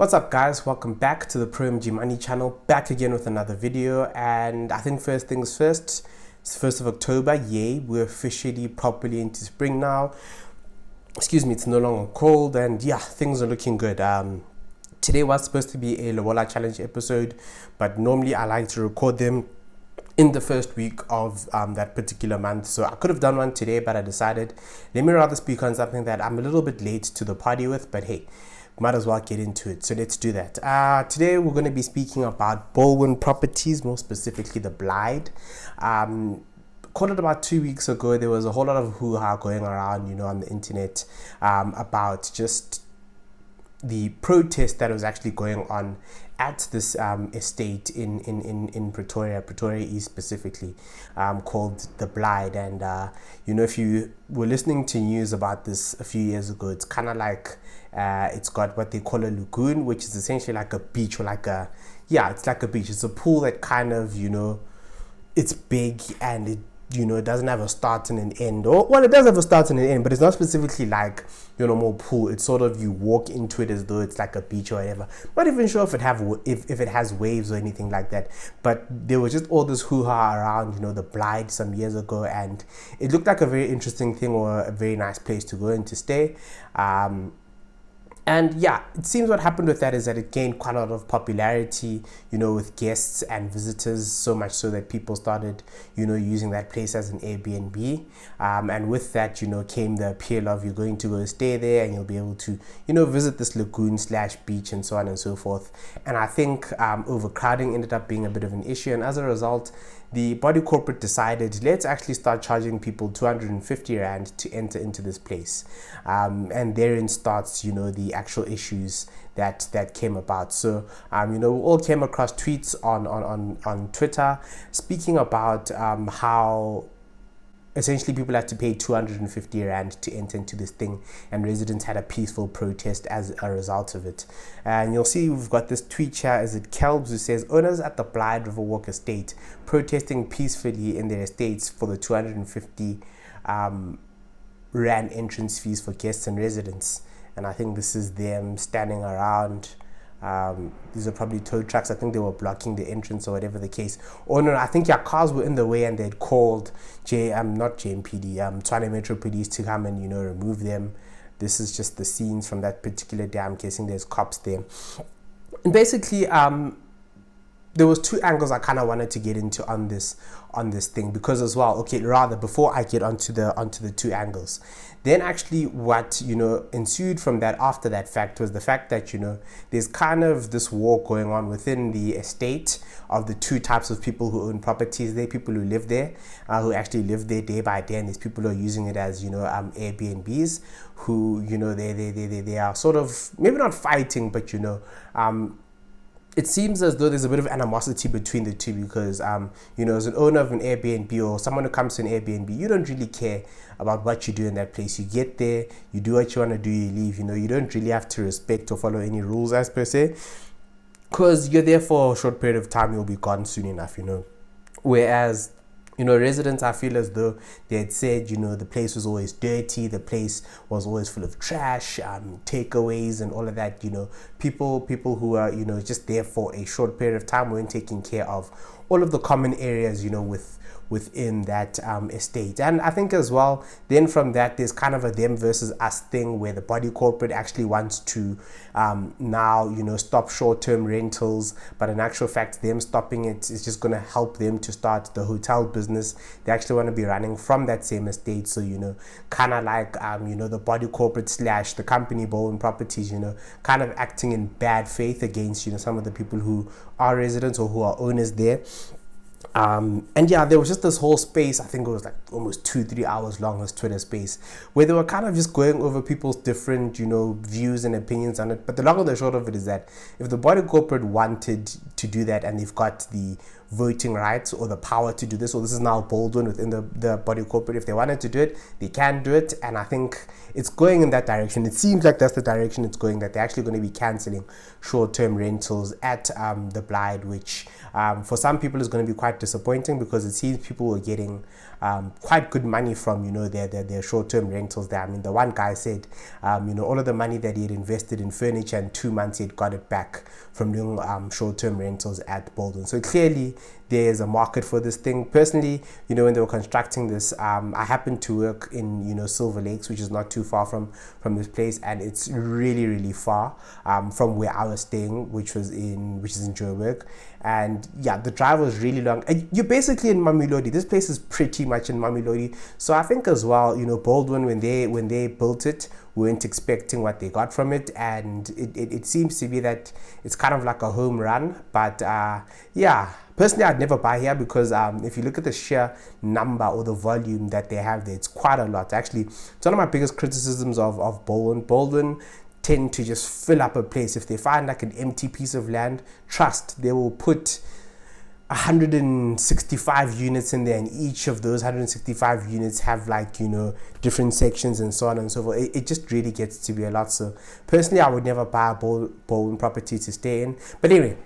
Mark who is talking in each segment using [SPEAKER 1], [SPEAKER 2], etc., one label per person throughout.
[SPEAKER 1] What's up guys, welcome back to the ProMG Money channel, back again with another video. And I think first things first, it's the 1st of October, yay, we're officially properly into spring now. Excuse me, it's no longer cold and yeah, things are looking good. Today was supposed to be a Lobola challenge episode, but normally I like to record them in the first week of that particular month. So I could have done one today, but I decided let me rather speak on something that I'm a little bit late to the party with, but hey, might as well get into it. So let's do that. Today we're going to be speaking about Balwin properties, more specifically the Blyde. Called it about 2 weeks ago. There was a whole lot of hoo-ha going around, on the internet about just the protest that was actually going on at this estate in Pretoria East specifically, called the Blyde. And if you were listening to news about this a few years ago, it's kind of like it's got what they call a lagoon, which is essentially like a beach, or it's like a beach. It's a pool that kind of, it's big and it doesn't have a start and an end, or well, it does have a start and an end, but it's not specifically like your normal pool. It's sort of, you walk into it as though it's like a beach or whatever. Not even sure if it has waves or anything like that, but there was just all this hoo-ha around the Blyde some years ago, and it looked like a very interesting thing, or a very nice place to go and to stay. And yeah, it seems what happened with that is that it gained quite a lot of popularity, with guests and visitors, so much so that people started, using that place as an Airbnb. And with that, came the appeal of you're going to go stay there and you'll be able to, visit this lagoon / beach and so on and so forth. And I think overcrowding ended up being a bit of an issue. And as a result, the body corporate decided, let's actually start charging people 250 Rand to enter into this place. And therein starts, the actual issues that came about. So, we all came across tweets on Twitter speaking about how essentially people had to pay 250 Rand to enter into this thing, and residents had a peaceful protest as a result of it. And you'll see we've got this tweet here, is it Kelbs, who says, owners at the Blyde Riverwalk estate protesting peacefully in their estates for the 250 Rand entrance fees for guests and residents. And I think this is them standing around. These are probably tow trucks. I think they were blocking the entrance or whatever the case. Or no, I think cars were in the way and they'd called not JMPD, Tshwane Metro Police to come and remove them. This is just the scenes from that particular day. I'm guessing there's cops there. And basically, there was two angles I kind of wanted to get into on this thing, because as well, before I get onto the two angles, then actually what ensued from that after that fact was the fact that there's kind of this war going on within the estate of the two types of people who own properties there. People who live there, who actually live there day by day, and there's people who are using it as Airbnbs, who they are sort of maybe not fighting, but it seems as though there's a bit of animosity between the two, because as an owner of an Airbnb, or someone who comes to an Airbnb, you don't really care about what you do in that place. You get there, you do what you want to do, you leave. You don't really have to respect or follow any rules as per se, because you're there for a short period of time, you'll be gone soon enough. Whereas residents, I feel as though they had said, the place was always dirty, the place was always full of trash, takeaways and all of that. People who are, just there for a short period of time weren't taking care of all of the common areas, within that estate. And I think as well, then from that, there's kind of a them versus us thing, where the body corporate actually wants to now stop short-term rentals, but in actual fact, them stopping it is just going to help them to start the hotel business they actually want to be running from that same estate. So kind of like the body corporate / the company Balwin Properties, kind of acting in bad faith against some of the people who are residents or who are owners there. And yeah, there was just this whole space, I think it was like almost 2-3 hours long, this Twitter space, where they were kind of just going over people's different views and opinions on it. But the long and the short of it is that if the body corporate wanted to do that, and they've got the voting rights or the power to do this, or this is now Balwin within the body corporate. If they wanted to do it, they can do it, and I think it's going in that direction. It seems like that's the direction it's going, that they're actually going to be cancelling short-term rentals at the Blyde, which for some people is going to be quite disappointing, because it seems people were getting quite good money from, you know, their short-term rentals there. I mean, the one guy said, you know, all of the money that he had invested in furniture, in 2 months he had got it back from doing short-term rentals at Balwin. So clearly there's a market for this thing. Personally, you know, when they were constructing this, I happened to work in, you know, Silver Lakes, which is not too far from this place, and it's really far from where I was staying, which is in Joburg. And yeah, the drive was really long, and you're basically in Mamelodi. This place is pretty much in Mamelodi. So I think as well, you know, Balwin, when they built it, weren't expecting what they got from it, and it seems to be that it's kind of like a home run. But yeah, personally I'd never buy here, because if you look at the sheer number or the volume that they have there, it's quite a lot. Actually, it's one of my biggest criticisms of Balwin. Balwin tend to just fill up a place. If they find like an empty piece of land, trust, they will put 165 units in there, and each of those 165 units have, like, you know, different sections and so on and so forth. It just really gets to be a lot. So personally, I would never buy a Balwin property to stay in. But anyway,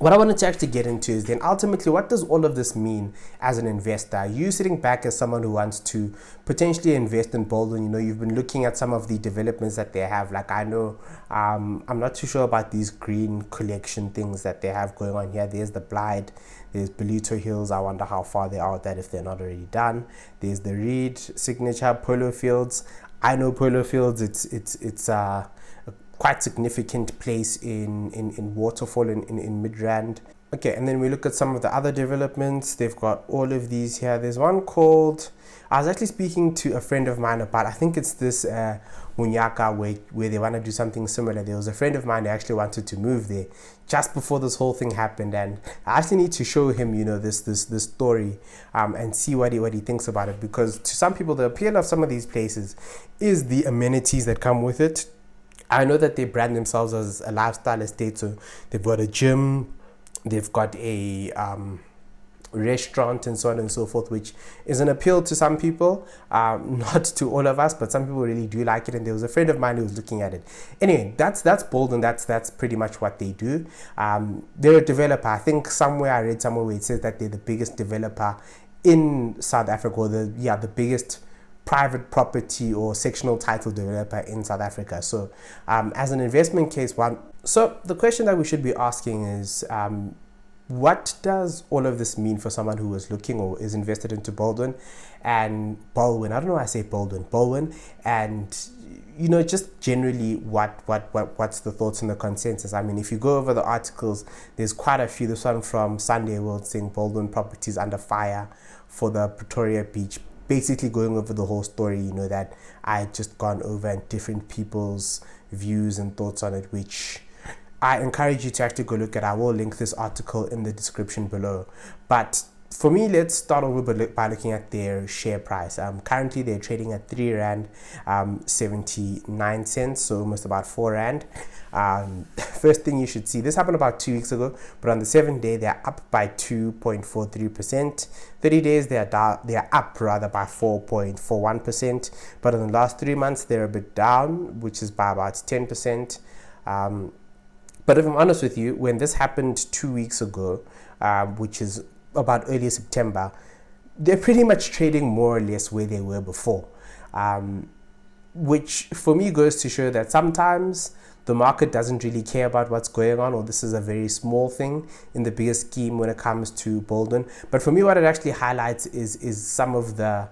[SPEAKER 1] what I wanted to actually get into is then ultimately, what does all of this mean as an investor? You sitting back as someone who wants to potentially invest in Balwin, you know, you've been looking at some of the developments that they have. Like, I know, I'm not too sure about these green collection things that they have going on here. There's the Blyde, there's Belito Hills. I wonder how far they are with that, if they're not already done. There's the Reed Signature, Polo Fields. I know Polo Fields, it's quite significant place in Waterfall in Midrand. Okay, and then we look at some of the other developments. They've got all of these here. There's one called, I was actually speaking to a friend of mine about, I think it's this Munyaka, where they want to do something similar. There was a friend of mine who actually wanted to move there just before this whole thing happened, and I actually need to show him, you know, this story and see what he thinks about it, because to some people the appeal of some of these places is the amenities that come with it. I know that they brand themselves as a lifestyle estate, so they've got a gym, they've got a restaurant and so on and so forth, which is an appeal to some people, not to all of us, but some people really do like it. And there was a friend of mine who was looking at it. Anyway, that's Balwin. That's pretty much what they do. They're a developer. I think somewhere I read somewhere where it says that they're the biggest developer in South Africa, or the biggest private property or sectional title developer in South Africa. So as an investment case, so the question that we should be asking is, what does all of this mean for someone who is looking or is invested into Balwin? I don't know why I say Balwin, and, you know, just generally what's the thoughts and the consensus? I mean, if you go over the articles, there's quite a few. This one from Sunday World saying Balwin properties under fire for the Pretoria Beach, basically going over the whole story, you know, that I had just gone over, and different people's views and thoughts on it, which I encourage you to actually go look at. I will link this article in the description below. But for me, let's start over by looking at their share price. Currently, they're trading at 3 Rand 79 cents, so almost about 4 Rand. First thing you should see, this happened about 2 weeks ago, but on the 7th day, they're up by 2.43%. 30 days, they're up rather by 4.41%. But in the last 3 months, they're a bit down, which is by about 10%. But if I'm honest with you, when this happened 2 weeks ago, which is about early September, they're pretty much trading more or less where they were before, which for me goes to show that sometimes the market doesn't really care about what's going on, or this is a very small thing in the bigger scheme when it comes to Balwin. But for me, what it actually highlights is some of the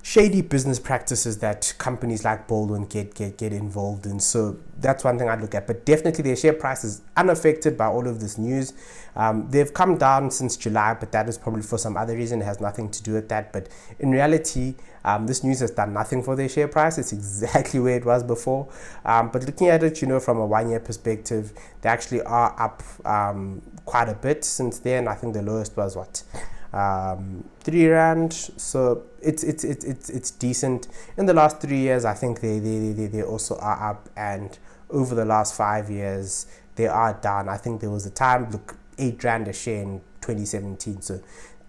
[SPEAKER 1] shady business practices that companies like Balwin get involved in. So that's one thing I'd look at. But definitely their share price is unaffected by all of this news. They've come down since July, but that is probably for some other reason. It has nothing to do with that. But in reality, this news has done nothing for their share price. It's exactly where it was before. But looking at it, you know, from a 1 year perspective, they actually are up quite a bit since then. I think the lowest was what? 3 Rand, so it's decent. In the last 3 years, I think they also are up, and over the last 5 years they are down. I think there was a time, look, 8 Rand a share in 2017. So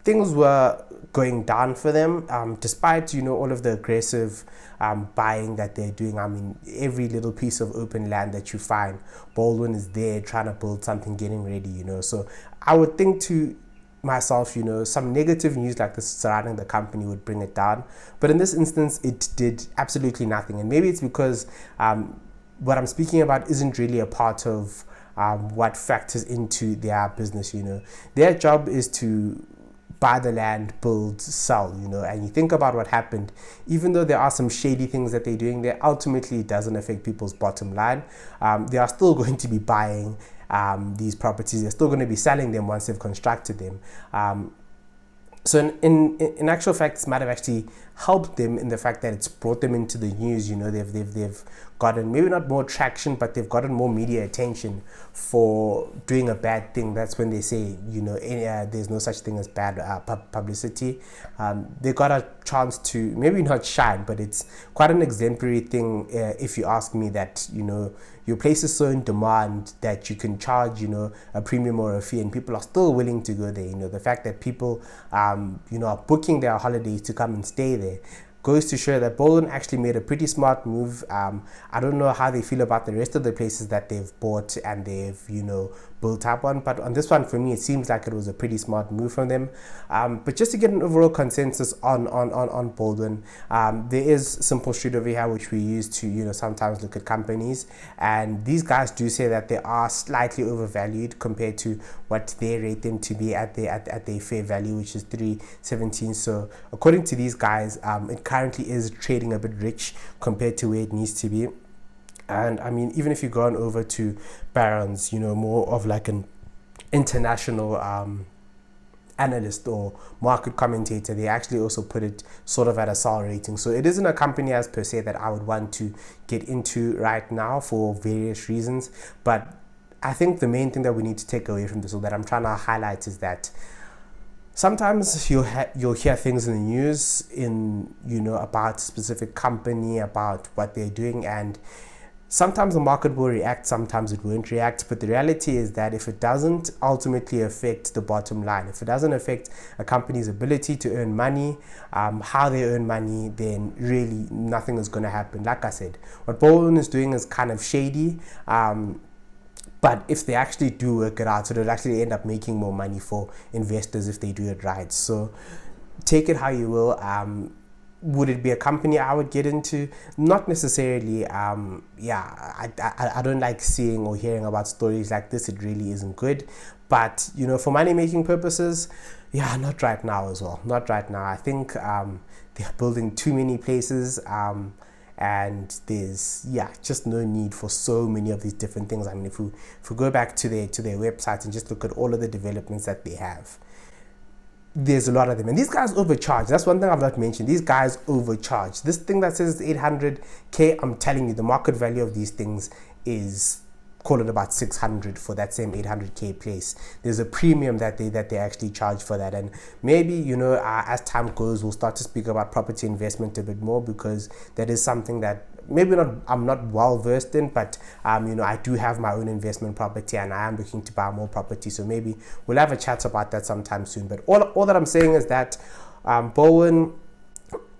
[SPEAKER 1] things were going down for them, despite all of the aggressive buying that they're doing. I mean, every little piece of open land that you find, Balwin is there trying to build something, getting ready. So I would think to myself, some negative news like this surrounding the company would bring it down, but in this instance it did absolutely nothing. And maybe it's because what I'm speaking about isn't really a part of what factors into their business. Their job is to buy the land, build, sell, and you think about what happened. Even though there are some shady things that they're doing there, ultimately it doesn't affect people's bottom line. They are still going to be buying these properties. They're still going to be selling them once they've constructed them. So in actual fact, this might have actually helped them in the fact that it's brought them into the news. They've gotten maybe not more traction, but they've gotten more media attention for doing a bad thing. That's when they say, there's no such thing as bad publicity. They got a chance to maybe not shine, but it's quite an exemplary thing, if you ask me, that your place is so in demand that you can charge a premium or a fee, and people are still willing to go there. The fact that people are booking their holidays to come and stay there goes to show that Balwin actually made a pretty smart move. I don't know how they feel about the rest of the places that they've bought and they've built up on, but on this one, for me, it seems like it was a pretty smart move from them. But just to get an overall consensus on Balwin, there is Simple Street over here, which we use to sometimes look at companies, and these guys do say that they are slightly overvalued compared to what they rate them to be at their fair value, which is 317. So according to these guys, it currently is trading a bit rich compared to where it needs to be. And I mean, even if you go on over to Barron's, more of like an international analyst or market commentator, they actually also put it sort of at a sell rating. So it isn't a company as per se that I would want to get into right now for various reasons. But I think the main thing that we need to take away from this, or that I'm trying to highlight, is that sometimes you'll hear things in the news about a specific company, about what they're doing, and sometimes the market will react, sometimes it won't react. But the reality is that if it doesn't ultimately affect the bottom line, if it doesn't affect a company's ability to earn money, how they earn money, then really nothing is going to happen. Like I said, what Balwin is doing is kind of shady. But if they actually do work it out, so they'll actually end up making more money for investors if they do it right. So take it how you will. Would it be a company I would get into? Not necessarily. I don't like seeing or hearing about stories like this. It really isn't good. But for money making purposes, not right now as well. Not right now. I think they're building too many places. And there's just no need for so many of these different things. I mean, if we go back to their website and just look at all of the developments that they have, there's a lot of them, and these guys overcharge. That's one thing I've not mentioned. These guys overcharge. This thing that says 800k, I'm telling you, the market value of these things is, call it about 600 for that same 800k place. There's a premium that they actually charge for that. And maybe as time goes, we'll start to speak about property investment a bit more, because that is something that I'm not well versed in, but I do have my own investment property and I am looking to buy more property, so maybe we'll have a chat about that sometime soon. But all that I'm saying is that Balwin,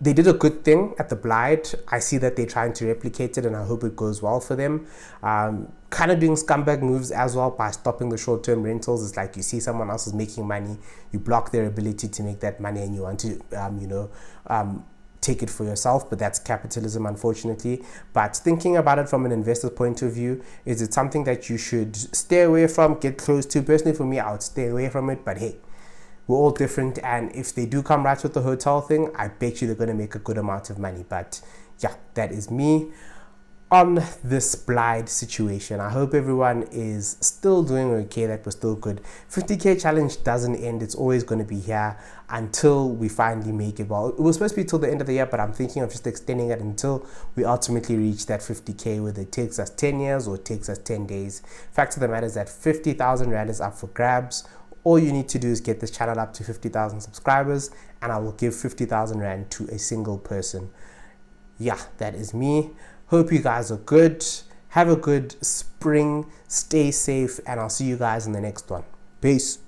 [SPEAKER 1] they did a good thing at the Blyde. I see that they're trying to replicate it, and I hope it goes well for them. Kind of doing scumbag moves as well by stopping the short-term rentals. It's like you see someone else is making money, you block their ability to make that money, and you want to take it for yourself. But that's capitalism, unfortunately. But thinking about it from an investor's point of view, is it something that you should stay away from, get close to? Personally, for me, I would stay away from it. But hey, we're all different, and if they do come right with the hotel thing, I bet you they're going to make a good amount of money. But that is me on this Blyde situation. I hope everyone is still doing okay, that we're still good. 50k challenge doesn't end. It's always going to be here until we finally make it. Well, it was supposed to be till the end of the year, but I'm thinking of just extending it until we ultimately reach that 50k, whether it takes us 10 years or it takes us 10 days. Fact of the matter is that 50,000 Rand is up for grabs. All you need to do is get this channel up to 50,000 subscribers, and I will give 50,000 Rand to a single person. That is me. Hope you guys are good. Have a good spring. Stay safe, and I'll see you guys in the next one. Peace.